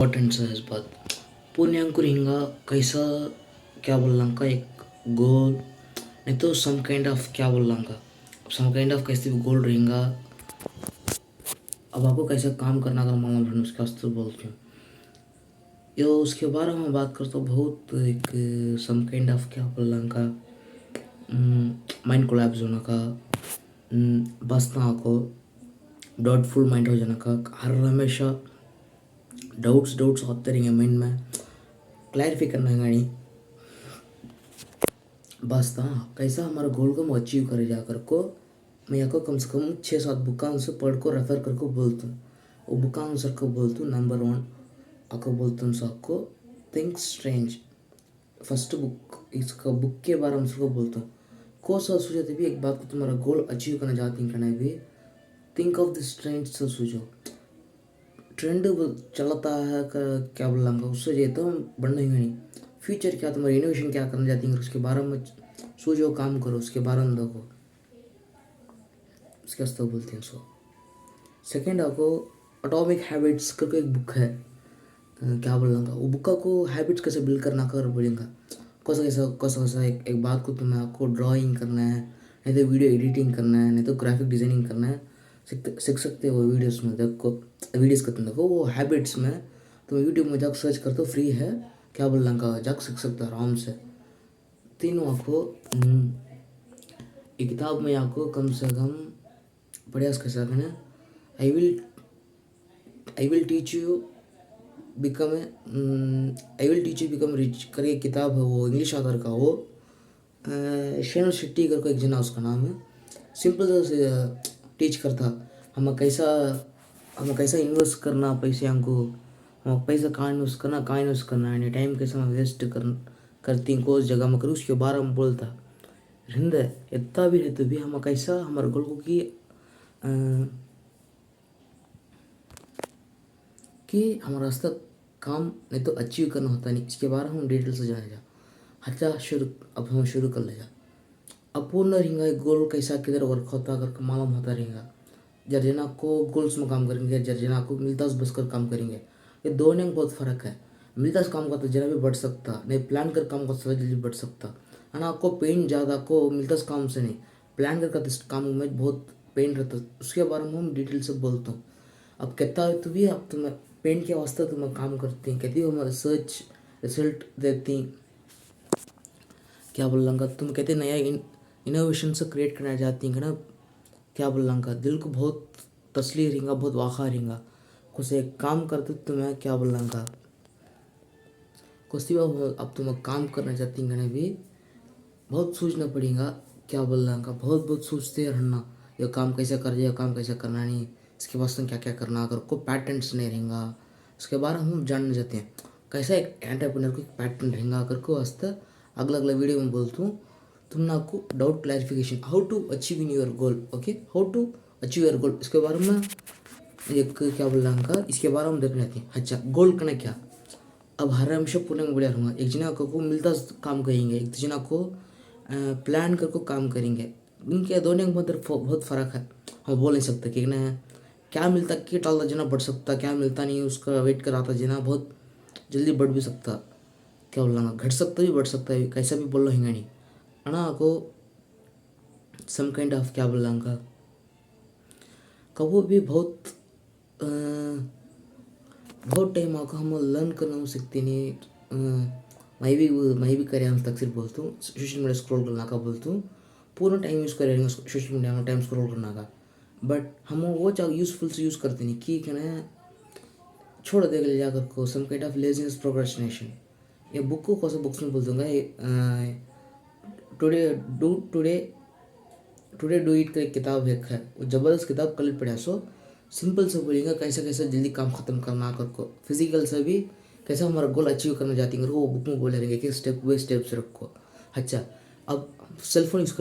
Important है इस बात पुण्यांकुर हिंगा कैसा क्या बोलना एक गोल नहीं तो सम काइंड ऑफ क्या बोलना सम काइंड ऑफ कैसे भी गोल रहेगा। अब आपको कैसा काम करना अगर मालूम है उसके वास्ते बोलती हूँ ये उसके बारे में बात करता हूँ बहुत एक सम काइंड ऑफ क्या बोलना का माइंड कोलैप्स होने का बस ना को डाउटफुल माइंड हो जाने का हर हमेशा डाउट्स डाउट्स होते रहेंगे माइंड में क्लैरिफाई करना है नहीं बस था कैसा हमारा गोल को हम अचीव करे जाकर को मैं आपको कम से कम 6-7 बुकान से पढ़ को रेफर करके बोलता हूँ वो बुकान सर को बोलता हूँ नंबर 1 आपको बोलता हूँ सबको थिंक स्ट्रेंज फर्स्ट बुक इसका बुक के बारे में सबको बोलता हूँ को सा सोचते भी एक बात को तुम्हारा गोल अचीव करना चाहती हैं भी थिंक ऑफ द स्ट्रेंज से सोचो ट्रेंड चलता है क्या बोलूँगा उससे ये तो बढ़ना ही नहीं फ्यूचर क्या तुम्हारी इनोवेशन क्या करना चाहती है उसके बारे में सोचो काम करो उसके बारे में देखो उसके वास्ते बोलते हैं उसको। सेकेंड आपको एटॉमिक हैबिट्स करके एक बुक है क्या बोलूँगा वो बुक को हैबिट्स कैसे बिल्ड करना कर बोलेंगे कैसा एक बात को तुम्हें आपको ड्राइंग करना है नहीं तो वीडियो एडिटिंग करना है नहीं तो ग्राफिक डिज़ाइनिंग करना है सीख सकते हो वीडियोस में देखो वीडियोस करते देखो वो हैबिट्स में तुम यूट्यूब में जाकर सर्च करते हो फ्री है क्या बोलूँगा जाकर सीख सकते हो आराम से। तीनों आपको एक किताब में आपको कम से कम प्रयास कर सकते हैं आई will teach you become I will teach you become rich करके किताब है वो इंग्लिश ऑथर का वो शेनो शेट्टी करके एक जना उसका नाम है सिंपल से टीच करता हमें कैसा इन्वेस्ट करना पैसे हमको हम पैसा कहाँ इन्वेस्ट करना है टाइम कैसा हम वेस्ट करती हैं कोई जगह में करूँ उसके बारे में बोलता रिंदे इतना भी रहते भी हम कैसा हमारे गोल को कि हमारा रास्ता काम नहीं तो अचीव करना होता नहीं इसके बारे में हम डिटेल से जाने जा अच्छा अब हम शुरू कर ले जा अब पूर्ण रहेंगे एक गोल कैसा किधर वर्क होता करके मालूम होता रहेगा जर जना को गोल्स में काम करेंगे जर जना को मिलता बस कर काम करेंगे ये दोनों में बहुत फ़र्क है मिलता काम का तो जरा भी बढ़ सकता नहीं प्लान कर काम का जल्दी बढ़ सकता है ना आपको पेन ज़्यादा को मिलता काम से नहीं प्लान कर काम में बहुत पेन रहता उसके बारे में हम डिटेल से बोलता हूँ। अब कहता तो भी अब तुम्हें पेन के वास्ते तुम्हें काम करती हैं कहती हो हम रिसर्च रिजल्ट देती क्या बोलूँगा तुम कहते नया इनोवेशन से क्रिएट करना चाहती हैं ना क्या बोलूँगा दिल को बहुत तसली रहेगा बहुत वाखा रहेगा कुछ एक काम करते तुम्हें क्या बोलूँगा कुछ अब तुम्हें काम करना चाहती हैं भी बहुत सोचना पड़ेगा क्या बोलूँगा बहुत सोचते रहना ये काम कैसे कर ये काम कैसे करना नहीं इसके वास्ते क्या क्या करना अगर को पैटर्न्स नहीं रहेगा उसके बारे में हम जानना चाहते हैं कैसा एक एंटरप्रेन्योर को एक पैटर्न रहेगा अगर को वास्ते अगला वीडियो में बोलता हूँ तुम ना आपको doubt clarification how to achieve in your goal okay how to achieve your goal इसके बारे में एक क्या बोलूँगा इसके बारे में देखना चाहते हैं अच्छा गोल करना क्या अब हर हमेशा पूर्ण में बढ़िया रहूँगा एक जना को मिलता काम करेंगे एक जना को प्लान करके काम करेंगे इनके दोनों के अंदर बहुत फ़र्क है हम बोल नहीं सकते कि ना क्या मिलता कि टालता जना बढ़ सकता क्या मिलता नहीं उसका वेट कराता जना बहुत जल्दी बढ़ भी सकता क्या बोलूँगा घट सकता भी बढ़ सकता है कैसा भी बोल रहा नहीं है ना को सम काइंड ऑफ क्या बोलूँगा कभी भी बहुत टाइम आको हम लर्न करना सीखते नहीं मैं भी करे हम तक सिर्फ बोलता हूँ सोशल मीडिया स्क्रॉल करना का बोलता हूँ पूरा टाइम यूज़ करेंगे सोशल मीडिया में टाइम स्क्रॉल करना का बट हम वो चाहे यूज़फुल से यूज़ करते नहीं कि कहना छोड़ देगा ले जाकर को some kind of laziness procrastination ये बुक को कौन सा बुक्स में बोल दूँगा टुडे डू इट का एक किताब है वो ज़बरदस्त किताब कल पढ़ा सो सिंपल से बोलेंगे कैसे कैसे जल्दी काम ख़त्म करना कर को फिजिकल से भी कैसे हमारा गोल अचीव करना चाहती हैं वो बुक में बोले रहेंगे कि स्टेप बाई स्टेप से रखो। अच्छा अब सेलफोन यूज़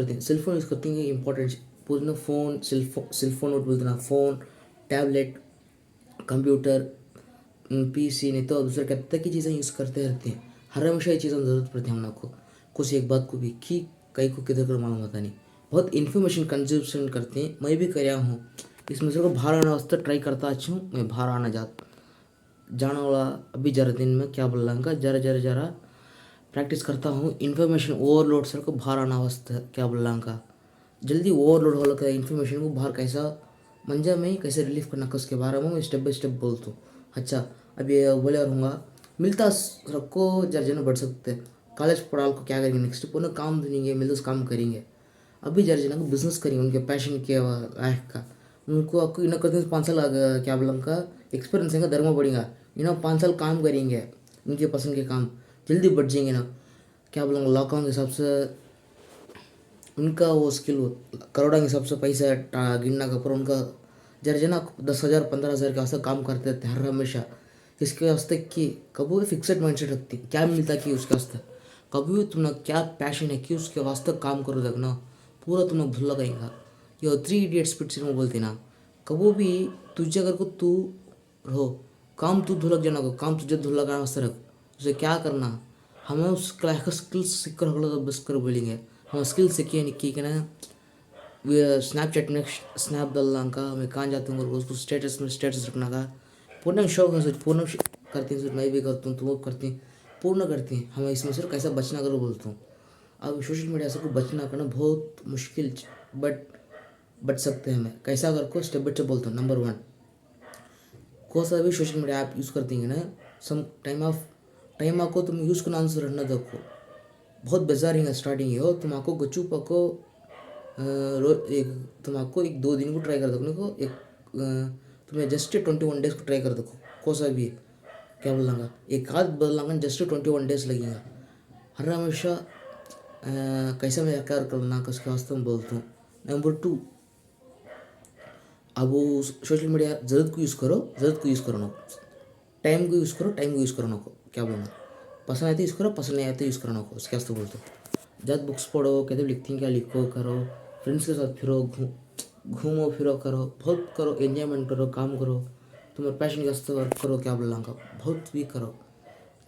करते हैं इंपॉर्टेंट पूरा फ़ोन सेलफोन नोट बोलते ना फ़ोन टैबलेट कंप्यूटर पीसी नहीं तो दूसरे कितने की चीज़ें यूज़ करते रहते हैं हर हमेशा ये चीज़ों की ज़रूरत पड़ती है हम लोग को कुछ एक बात को भी कि कई को किधर कर मालूम होता नहीं बहुत इन्फॉर्मेशन कंज्यूम करते हैं मैं भी कर रहा हूँ इसमें से को बाहर आना वास्ते ट्राई करता अच्छा हूँ मैं बाहर आना जाना वाला अभी ज़रा दिन में क्या बोल रहा जरा जरा जरा प्रैक्टिस करता हूँ इन्फॉर्मेशन ओवरलोड सर को बाहर आना वास्ते क्या बोल रहा जल्दी ओवरलोड हो लगा इन्फॉर्मेशन को बाहर कैसा मंजा में कैसे रिलीफ करना का उसके बारे में स्टेप बाय स्टेप बोलता हूँ। अच्छा अभी बोले रहूँगा मिलता सबको जरा जन बढ़ सकते हैं कॉलेज पढ़ाल को क्या करेंगे नेक्स्ट पुनः काम देंगे मिलता काम करेंगे अभी जरा जना को बिजनेस करेंगे उनके पैशन के लाइफ का उनको आपको इन्हें करते 5 साल क्या बोला का एक्सपीरियंस है धर्म बढ़ेगा इन्हें 5 साल काम करेंगे उनके पसंद के काम जल्दी बढ़ जाएंगे ना क्या बोलेंगे लॉकडाउन के हिसाब से उनका वो स्किल करोड़ा के हिसाब से पैसा गिनना का पर उनका जरा जना 10,000 15,000 के वास्ते काम करते थे हर हमेशा इसके वास्ते कि कभी भी फिक्सड माइंडसेट रखती क्या मिलता कि उसके वास्ते कभी भी तुमने क्या पैशन है कि उसके वास्ते काम करो देखना पूरा तुमने भूल लगेगा ये 3 इडियट्स पिक्चर में बोलती ना कभी भी तुझे अगर को तू रहो काम तू धुलक जाना को काम तुझे धुल लगाने वास्ते रख उसे क्या करना हमें उस क्लास का स्किल्स सीख कर अगला तो बस कर बोलेंगे हम स्किल सीखिए नहीं कि ना स्नैपचैट में स्नैप डालना का मैं कहाँ जाता हूँ उसको स्टेटस में स्टेटस रखना का पूर्ण शौक है सोच पूर्ण करती हूँ मैं भी करता हूँ तुम वो करती हैं पूर्ण करती हैं हमें इसमें सिर्फ कैसा बचना करो बोलता हूँ अब सोशल मीडिया से को बचना करना बहुत मुश्किल बट बच सकते हैं हमें कैसा कर को स्टेप बाय स्टेप बोलता हूँ। नंबर 1 कौन सा भी सोशल मीडिया ऐप यूज़ करती हैं ना सम टाइम आपको तुम यूज़ करना आंसर रहना देखो बहुत बेजार है स्टार्टिंग हो तुम आपको गच्चू पको तुम आपको 1-2 दिन को ट्राई कर देखने को तुम्हें जस्ट 21 डेज को ट्राई कर देखो कौन सा भी है क्या बोलूँगा एक आध बदलांगा जस्ट 21 डेज लगेगा हर हमेशा कैसा मैं क्या करना उसके वास्ते मैं बोलता हूँ। नंबर 2 अब वो सोशल मीडिया ज़रूरत को यूज़ करो ना टाइम को यूज़ करो ना को क्या बोलना पसंद आए तो यूज़ करो पसंद नहीं आए तो यूज़ करो ना को उसके वास्ते बोलते हो। जब बुक्स पढ़ो कहते लिखती क्या लिखो करो फ्रेंड्स के साथ फिरो घूमो फिरो करो बहुत करो एंजॉयमेंट करो काम करो तुम्हारे पैशन के वास्ते वर्क करो क्या बोलना का बहुत भी करो।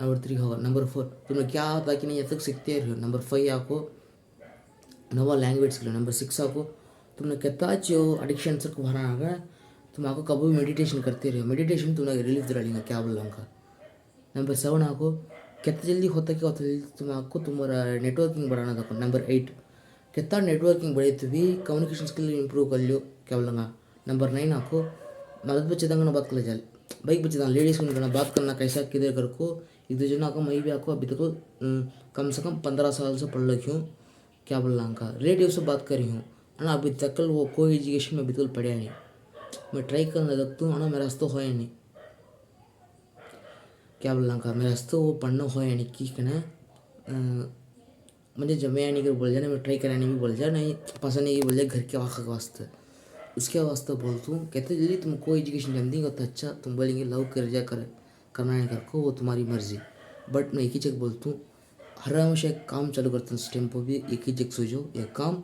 नंबर 3 होगा। नंबर 4 तुम्हें क्या आता कि नहीं जब तक सीखते रहो। नंबर 5 आपको नवा लैंग्वेज के लिए। नंबर 6 आपको तुमने कितना चाहिए एडिक्शन से को भरा आगा तुम आपको कभी भी मेडिटेशन करते रहो मेडिटेशन तुम्हें रिलीफ दिला लेंगे क्या बोल रहा। नंबर 7 आपको कितना जल्दी होता कि होता जल्दी तुम आपको तुम्हारा नेटवर्किंग बढ़ाना था। नंबर 8 कितना नेटवर्किंग बढ़े तो भी कम्युनिकेशन स्किल इंप्रूव कर लियो क्या बोलूँगा। नंबर 9 आपको मदद बच्चे तंग बात कर चल बाइक बच्चे लेडीज़ को बात करना कैसा किधर कर को एक दूसरे ना को मैं भी आपको अभी तक कम से कम 15 साल से पढ़ रखी हूँ क्या बोल रहा का रेडियो से बात करी हूँ है ना। अभी तक वो कोई एजुकेशन में बिल्कुल पढ़ा नहीं मैं ट्राई करना लगता हूँ है ना मेरा रास्ता हो नहीं क्या बोल रहा का मेरा रास्ता वो पढ़ना हो नहीं कि कहना मुझे जमे नहीं कर बोल जाए मैं ट्राई कराने भी बोल जाए नहीं पसंद नहीं बोल जाए घर के वाक़ वास्ते उसके वास्ते बोलता हूँ कहते जल्दी तुम कोई एजुकेशन जम देंगे तो अच्छा तुम बोलेंगे लव कर जा करना नहीं कर को वो तुम्हारी मर्जी बट मैं एक ही चीज़ बोलता हूँ हर हमेशा एक काम चालू करता हूँ उस टाइम पर भी एक ही जगह सोचो ये काम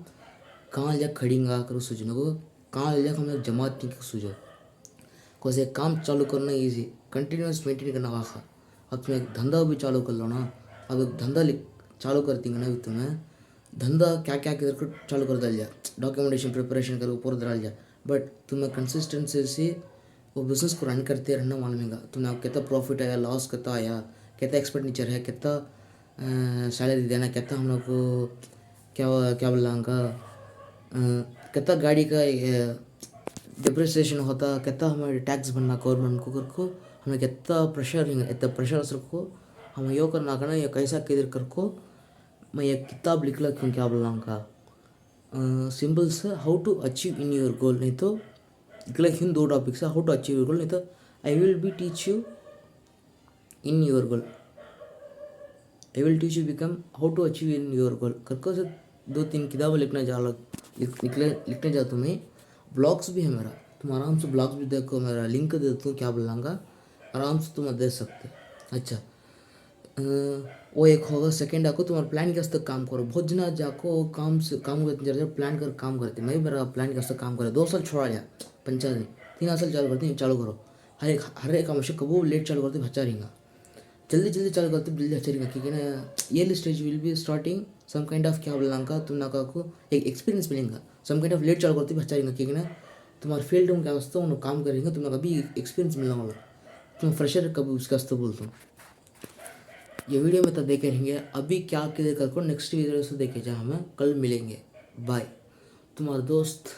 कहाँ ले जा खड़ींगा करो सोचने को कहाँ ले जा हम जमात नहीं सोचो कोई एक काम चालू करना ईजी कंटिन्यूस मेंटेन करना वाखा। अब तुम एक धंधा भी चालू कर लो ना अब एक धंधा चालू करती ना भी तुम्हें धंधा क्या क्या किधर चालू कर डाल जा डॉक्यूमेंटेशन प्रिपरेशन करो पूरा डाल जा बट तुम्हें कंसिस्टेंसी से वो बिज़नेस को रन करते रहना मालूमेगा तुम्हें कितना प्रॉफिट आया लॉस कितना आया कितना एक्सपेंडिचर है कितना सैलरी देना कितना हम लोग को क्या क्या बोल रहा कितना गाड़ी का डिप्रिसिएशन होता कितना हमें टैक्स भरना गवर्नमेंट को करको हमें कितना प्रेशर इतना प्रेशर असर को हमें यो करना करना ये कैसा किधर कर को मैं ये किताब लिख ला क्यों क्या बोल रहा का सिंपल से how to achieve in your goal नहीं तो हिंद 2 टॉपिक्स है how to achieve your goal नहीं तो I will be teach you in your goal I will teach you become how to achieve in your goal करको से 2-3 किताबें लिखने जाता हूँ मैं। ब्लॉग्स भी है मेरा तुम आराम से ब्लॉग्स भी देखो मेरा लिंक दे देता हूँ क्या बोल रहा आराम से तुम दे सकते। अच्छा वो एक होगा। सेकेंड आपको तुम्हारा प्लान के वास्ते काम करो बहुत जना जाको काम से काम करते प्लान कर काम करते मैं भी मेरा प्लान के वास्ते काम करे 2 साल छोड़ा जा 5 दिन 3 साल चालू करते चालू करो हर एक काम कबू लेट चालू करते अच्छा रहेगा जल्दी जल्दी चालू करते जल्दी अच्छा रहेगा क्योंकि ना ये stage will be starting some kind of क्या बोलना का तुम ना को एक एक्सपीरियंस मिलेगा सम काइंड ऑफ लेट चालू करते अच्छा रहेगा क्योंकि ना तुम्हारे फील्ड में क्या वास्ते उन्होंने काम करेंगे तुम्हें अभी एक्सपीरियंस मिलने वाला मैं फ्रेशर कभी उसके वास्ते बोलता हूँ। ये वीडियो में तो देखे रहेंगे, अभी क्या क्लियर कर नेक्स्ट वीडियो से देखे जाए, हमें कल मिलेंगे। बाय, तुम्हारा दोस्त